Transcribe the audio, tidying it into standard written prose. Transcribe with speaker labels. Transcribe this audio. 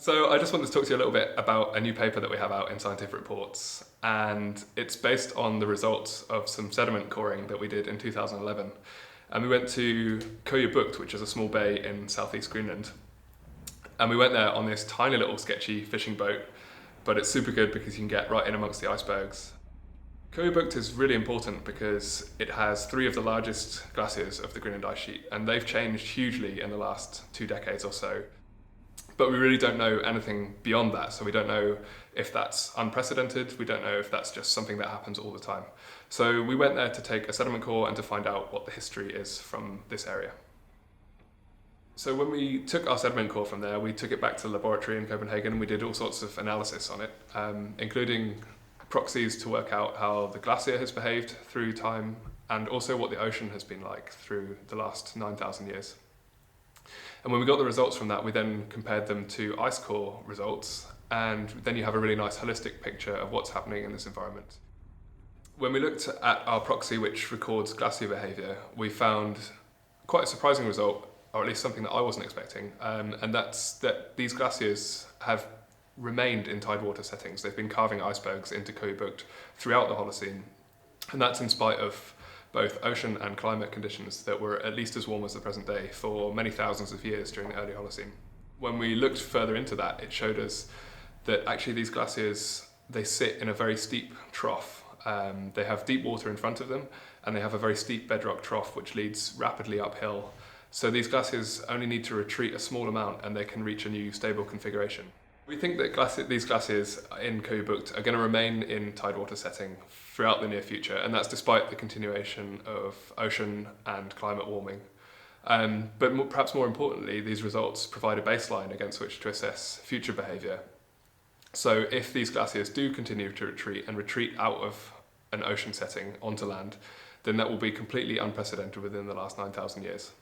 Speaker 1: So I just wanted to talk to you a little bit about a new paper that we have out in Scientific Reports, and it's based on the results of some sediment coring that we did in 2011. And we went to Køge Bugt, which is a small bay in southeast Greenland. And we went there on this tiny little sketchy fishing boat, but it's super good because you can get right in amongst the icebergs. Køge Bugt is really important because it has three of the largest glaciers of the Greenland Ice Sheet, and they've changed hugely in the last 2 decades or so. But we really don't know anything beyond that, so we don't know if that's unprecedented, we don't know if that's just something that happens all the time. So we went there to take a sediment core and to find out what the history is from this area. So when we took our sediment core from there, we took it back to the laboratory in Copenhagen and we did all sorts of analysis on it, including proxies to work out how the glacier has behaved through time and also what the ocean has been like through the last 9,000 years. And when we got the results from that, we then compared them to ice core results, and then you have a really nice holistic picture of what's happening in this environment. When we looked at our proxy, which records glacier behaviour, we found quite a surprising result, or at least something that I wasn't expecting, and that's that these glaciers have remained in tidewater settings. They've been carving icebergs into Køge Bugt throughout the Holocene, and that's in spite of both ocean and climate conditions that were at least as warm as the present day for many thousands of years during the early Holocene. When we looked further into that, it showed us that actually these glaciers, they sit in a very steep trough. They have deep water in front of them, and they have a very steep bedrock trough which leads rapidly uphill. So these glaciers only need to retreat a small amount and they can reach a new stable configuration. We think that these glaciers in Køge Bugt are going to remain in tidewater setting throughout the near future, and that's despite the continuation of ocean and climate warming. But perhaps more importantly, these results provide a baseline against which to assess future behaviour. So if these glaciers do continue to retreat and retreat out of an ocean setting onto land, then that will be completely unprecedented within the last 9,000 years.